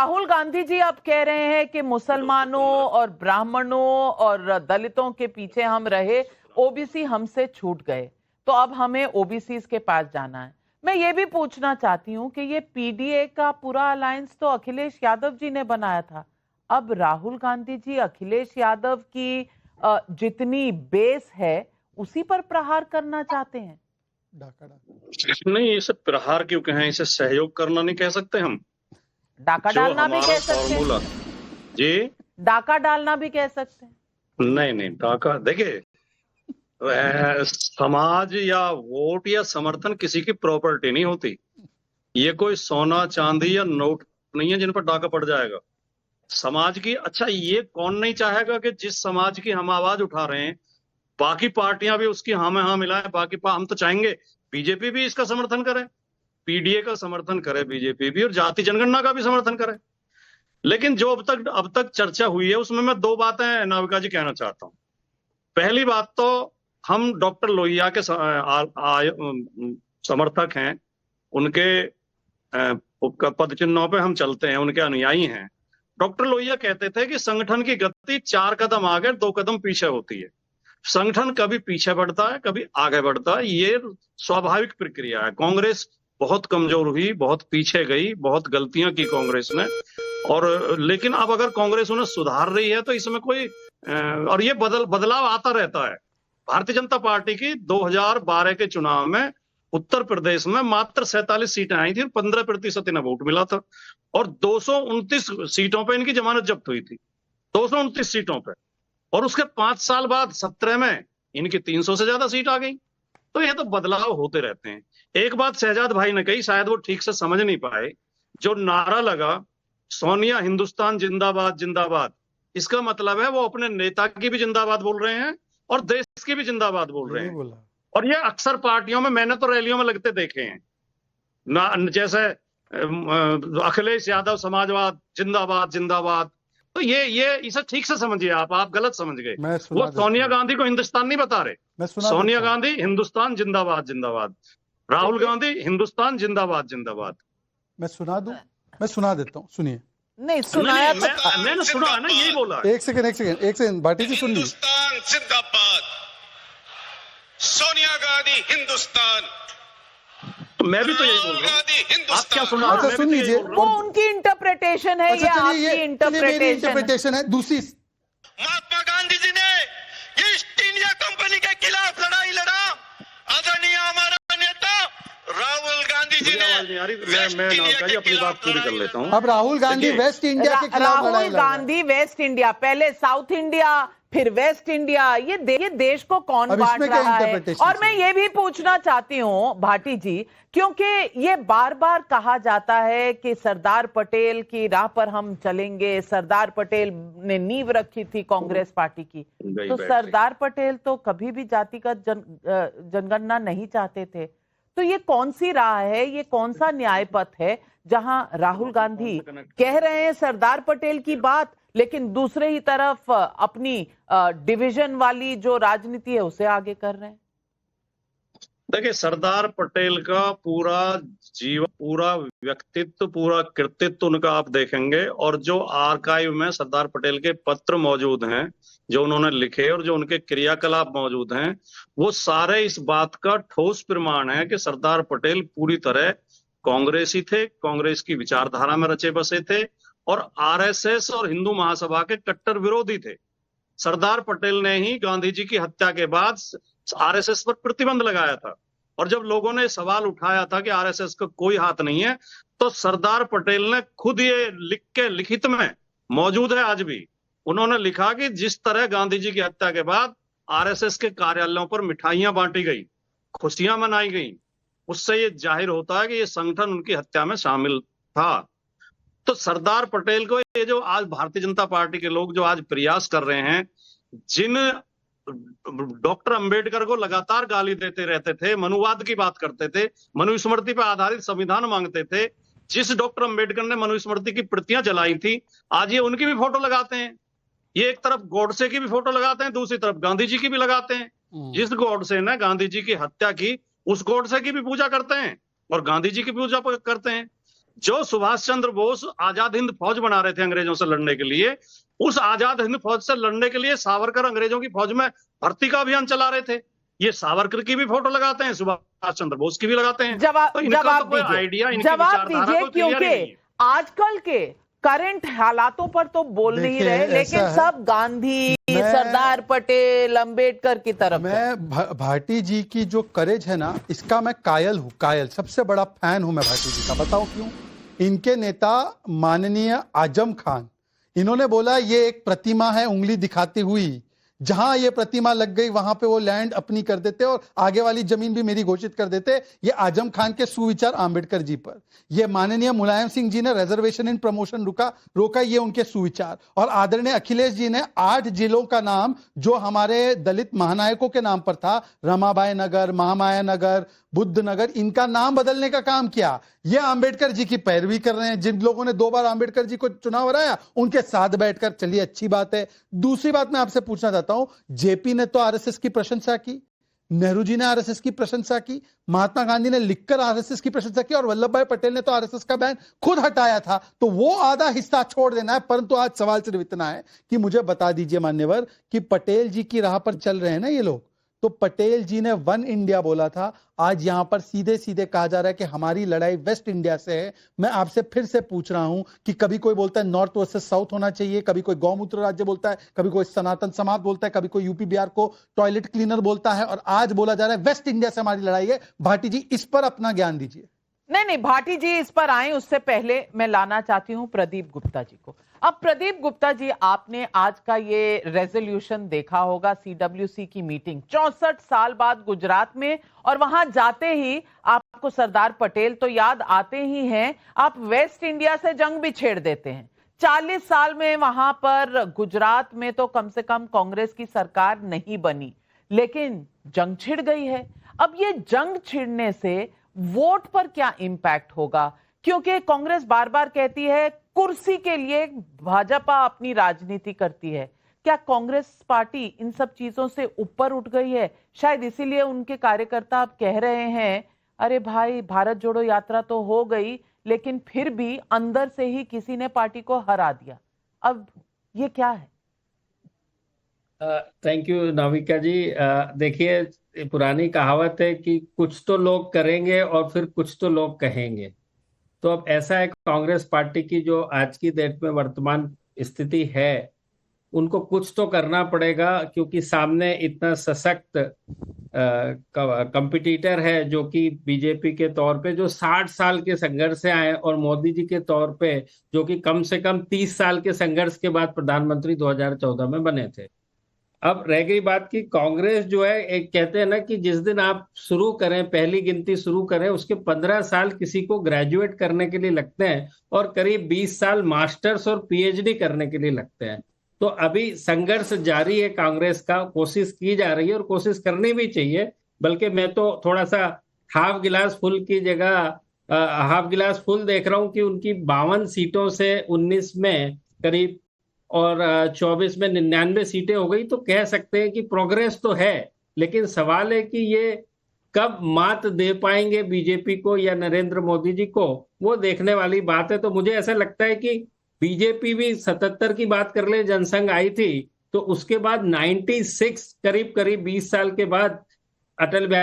राहुल गांधी जी अब कह रहे हैं कि मुसलमानों और ब्राह्मणों और दलितों के पीछे हम रहे, ओबीसी हमसे छूट गए, तो अब हमें ओबीसी के पास जाना है। मैं ये भी पूछना चाहती हूँ कि ये पीडीए का पूरा अलायंस तो अखिलेश यादव जी ने बनाया था। अब राहुल गांधी जी अखिलेश यादव की जितनी बेस है उसी पर प्रहार करना चाहते हैं। नहीं, इसे प्रहार क्यों कहें, इसे सहयोग करना नहीं कह सकते हम। डाका डालना भी कह सकते हैं जी, डाका डालना भी कह सकते हैं। नहीं, डाका देखिए, समाज या वोट या समर्थन किसी की प्रॉपर्टी नहीं होती। ये कोई सोना चांदी या नोट नहीं है जिन पर डाका पड़ जाएगा। समाज की, अच्छा ये कौन नहीं चाहेगा कि जिस समाज की हम आवाज उठा रहे हैं बाकी पार्टियां भी उसकी हाँ में हाँ मिलाएं। हम तो चाहेंगे बीजेपी भी इसका समर्थन करे, पीडीए का समर्थन करे बीजेपी भी, और जाति जनगणना का भी समर्थन करे। लेकिन जो अब तक चर्चा हुई है उसमें मैं दो बातें नाविका जी कहना चाहता हूं। पहली बात तो हम डॉक्टर लोहिया के समर्थक हैं, उनके पद चिन्हों पे हम चलते हैं, उनके अनुयायी हैं। डॉक्टर लोहिया कहते थे कि संगठन की गति 4 कदम आगे 2 कदम पीछे होती है। संगठन कभी पीछे बढ़ता है, कभी आगे बढ़ता है, ये स्वाभाविक प्रक्रिया है। कांग्रेस बहुत कमजोर हुई, बहुत पीछे गई, बहुत गलतियां की कांग्रेस ने, और लेकिन अब अगर कांग्रेस उन्हें सुधार रही है तो इसमें कोई और ये बदलाव आता रहता है। भारतीय जनता पार्टी की 2012 के चुनाव में उत्तर प्रदेश में मात्र 47 सीटें आई थी, 15% इन्हें वोट मिला था, और 229 सीटों पर इनकी जमानत जब्त हुई थी, 229 सीटों पर। और उसके 5 साल बाद 17 में इनकी 300 से ज्यादा सीट आ गई। तो ये तो बदलाव होते रहते हैं। एक बात शहजाद भाई ने कही, शायद वो ठीक से समझ नहीं पाए, जो नारा लगा सोनिया हिंदुस्तान जिंदाबाद जिंदाबाद, इसका मतलब है वो अपने नेता की भी जिंदाबाद बोल रहे हैं और देश की भी जिंदाबाद बोल रहे हैं। और ये अक्सर पार्टियों में, मैंने तो रैलियों में लगते देखे हैं ना, जैसे अखिलेश यादव समाजवाद जिंदाबाद जिंदाबाद। तो ये इसे ठीक से समझिए, आप गलत समझ गए। वो सोनिया गांधी को हिंदुस्तान नहीं बता रहे। सोनिया गांधी हिंदुस्तान जिंदाबाद जिंदाबाद, राहुल गांधी हिंदुस्तान जिंदाबाद जिंदाबाद। मैं सुना देता हूँ, सुनिए। नहीं सुनाया तो मैंने सुना ना, यही बोला। एक सेकंड भाटी जी, सुन लीजिए। हिंदुस्तान जिंदाबाद, सोनिया गांधी हिंदुस्तान। तो मैं भी तो यही बोल रहा हूँ। आप क्या सुना? अच्छा सुन लीजिए, वो उनकी इंटरप्रिटेशन है। अच्छा, ये आपकी इंटरप्रिटेशन है। दूसरी, महात्मा गांधी जी ने ईस्ट इंडिया कंपनी के खिलाफ लड़ाई लड़ा, आदरणीय हमारा नेता राहुल गांधी जी ने। मैं अपनी बात पूरी कर लेता हूँ। अब राहुल गांधी वेस्ट इंडिया के खिलाफ लड़ाई लड़ रहे हैं। राहुल गांधी वेस्ट इंडिया, पहले साउथ इंडिया फिर वेस्ट इंडिया, ये देश को कौन बांट रहा है? और मैं ये भी पूछना चाहती हूँ भाटी जी, क्योंकि ये बार बार कहा जाता है कि सरदार पटेल की राह पर हम चलेंगे, सरदार पटेल ने नींव रखी थी कांग्रेस पार्टी की। तो सरदार पटेल तो कभी भी जातिगत जनगणना नहीं चाहते थे। तो ये कौन सी राह है, ये कौन सा न्याय पथ है जहां राहुल गांधी कह रहे हैं सरदार पटेल की बात, लेकिन दूसरे ही तरफ अपनी डिवीजन वाली जो राजनीति है उसे आगे कर रहे हैं? देखिए, सरदार पटेल का पूरा जीवन, पूरा व्यक्तित्व, पूरा कृतित्व उनका आप देखेंगे, और जो आर्काइव में सरदार पटेल के पत्र मौजूद हैं जो उन्होंने लिखे और जो उनके क्रियाकलाप मौजूद हैं, वो सारे इस बात का ठोस प्रमाण है कि सरदार पटेल पूरी तरह कांग्रेसी थे, कांग्रेस की विचारधारा में रचे बसे थे, और आरएसएस और हिंदू महासभा के कट्टर विरोधी थे। सरदार पटेल ने ही गांधी जी की हत्या के बाद आरएसएस पर प्रतिबंध लगाया था, और जब लोगों ने सवाल उठाया था कि आरएसएस का कोई हाथ नहीं है, तो सरदार पटेल ने खुद ये लिख के, लिखित में मौजूद है आज भी, उन्होंने लिखा कि जिस तरह गांधी जी की हत्या के बाद आरएसएस के कार्यालयों पर मिठाइयां बांटी गई, खुशियां मनाई गई, उससे ये जाहिर होता है कि ये संगठन उनकी हत्या में शामिल था। तो सरदार पटेल को ये जो आज भारतीय जनता पार्टी के लोग जो आज प्रयास कर रहे हैं, जिन डॉक्टर अंबेडकर को लगातार गाली देते रहते थे, मनुवाद की बात करते थे, मनुस्मृति पर आधारित संविधान मांगते थे, जिस डॉक्टर अंबेडकर ने मनुस्मृति की प्रतियां जलाई थी, आज ये उनकी भी फोटो लगाते हैं। ये एक तरफ गॉडसे की भी फोटो लगाते हैं, दूसरी तरफ गांधी जी की भी लगाते हैं। जिस गॉडसे ने गांधी जी की हत्या की, उस गॉडसे की भी पूजा करते हैं और गांधी जी की पूजा करते हैं। जो सुभाष चंद्र बोस आजाद हिंद फौज बना रहे थे अंग्रेजों से लड़ने के लिए, उस आजाद हिंद फौज से लड़ने के लिए सावरकर अंग्रेजों की फौज में भर्ती का अभियान चला रहे थे। ये सावरकर की भी फोटो लगाते हैं, सुभाष चंद्र बोस की भी लगाते हैं। जवाब आइडिया, दीजिए, क्योंकि आजकल के करंट हालातों पर तो बोल नहीं रहे, लेकिन सब गांधी, सरदार पटेल, अंबेडकर की तरफ। मैं भाटी जी की जो करेज है ना, इसका मैं कायल हूं, कायल, सबसे बड़ा फैन हूं मैं भाटी जी का। बताओ क्यों? इनके नेता माननीय आजम खान, इन्होंने बोला ये एक प्रतिमा है उंगली दिखाती हुई, जहां ये प्रतिमा लग गई वहां पे वो लैंड अपनी कर देते और आगे वाली जमीन भी मेरी घोषित कर देते। ये आजम खान के सुविचार आंबेडकर जी पर। ये माननीय मुलायम सिंह जी ने रिजर्वेशन इन प्रमोशन रोका, ये उनके सुविचार। और आदरणीय अखिलेश जी ने 8 जिलों का नाम जो हमारे दलित महानायकों के नाम पर था, रमाबाई नगर, महामाया नगर, बुद्ध नगर, इनका नाम बदलने का काम किया। ये आंबेडकर जी की पैरवी कर रहे हैं। जिन लोगों ने 2 बार आंबेडकर जी को चुनाव हराया, उनके साथ बैठकर, चलिए अच्छी बात है। दूसरी बात मैं आपसे पूछना चाहता हूं, जेपी ने तो आरएसएस की प्रशंसा की, नेहरू जी ने आरएसएस की प्रशंसा की, महात्मा गांधी ने लिखकर आरएसएस की प्रशंसा की, और वल्लभ भाई पटेल ने तो आरएसएस का बैन खुद हटाया था। तो वो आधा हिस्सा छोड़ देना है। परंतु आज सवाल सिर्फ इतना है कि मुझे बता दीजिए मान्यवर, कि पटेल जी की राह पर चल रहे हैं ना ये लोग, तो पटेल जी ने वन इंडिया बोला था। आज यहां पर सीधे सीधे कहा जा रहा है कि हमारी लड़ाई वेस्ट इंडिया से है। मैं आपसे फिर से पूछ रहा हूं कि कभी कोई बोलता है नॉर्थ वर्सेस साउथ होना चाहिए, कभी कोई गौमूत्र राज्य बोलता है, कभी कोई सनातन समाज बोलता है, कभी कोई यूपी बिहार को टॉयलेट क्लीनर बोलता है, और आज बोला जा रहा है वेस्ट इंडिया से हमारी लड़ाई है। भाटी जी, इस पर अपना ज्ञान दीजिए। नहीं, भाटी जी इस पर आए उससे पहले मैं लाना चाहती हूं प्रदीप गुप्ता जी को। अब प्रदीप गुप्ता जी, आपने आज का ये रेजोल्यूशन देखा होगा, सीडब्ल्यूसी की मीटिंग 64 साल बाद गुजरात में, और वहां जाते ही आपको सरदार पटेल तो याद आते ही हैं। आप वेस्ट इंडिया से जंग भी छेड़ देते हैं। 40 साल में वहां पर गुजरात में तो कम से कम कांग्रेस की सरकार नहीं बनी, लेकिन जंग छिड़ गई है। अब ये जंग छिड़ने से वोट पर क्या इंपैक्ट होगा? क्योंकि कांग्रेस बार बार कहती है कुर्सी के लिए भाजपा अपनी राजनीति करती है। क्या कांग्रेस पार्टी इन सब चीजों से ऊपर उठ गई है? शायद इसीलिए उनके कार्यकर्ता अब कह रहे हैं, अरे भाई भारत जोड़ो यात्रा तो हो गई, लेकिन फिर भी अंदर से ही किसी ने पार्टी को हरा दिया। अब ये क्या है? थैंक यू नाविका जी। देखिए, पुरानी कहावत है कि कुछ तो लोग करेंगे और फिर कुछ तो लोग कहेंगे। तो अब ऐसा है, कांग्रेस पार्टी की जो आज की डेट में वर्तमान स्थिति है, उनको कुछ तो करना पड़ेगा, क्योंकि सामने इतना सशक्त कंपटीटर है जो कि बीजेपी के तौर पे जो 60 साल के संघर्ष से आए, और मोदी जी के तौर पे जो कि कम से कम 30 साल के संघर्ष के बाद प्रधानमंत्री 2014 में बने थे। अब रह गई बात कि कांग्रेस जो है, एक कहते हैं ना कि जिस दिन आप शुरू करें, पहली गिनती शुरू करें, उसके 15 साल किसी को ग्रेजुएट करने के लिए लगते हैं और करीब 20 साल मास्टर्स और पीएचडी करने के लिए लगते हैं। तो अभी संघर्ष जारी है कांग्रेस का, कोशिश की जा रही है और कोशिश करनी भी चाहिए। बल्कि मैं तो थोड़ा सा हाफ गिलास फुल की जगह हाफ गिलास फुल देख रहा हूं कि उनकी 52 सीटों से 19 में करीब और 24 में 99 सीटें हो गई, तो कह सकते हैं कि प्रोग्रेस तो है। लेकिन सवाल है कि ये कब मात दे पाएंगे बीजेपी को या नरेंद्र मोदी जी को, वो देखने वाली बात है। तो मुझे ऐसा लगता है कि बीजेपी भी 77 की बात कर ले, जनसंघ आई थी, तो उसके बाद 96 करीब 20 साल के बाद अटल बिहारी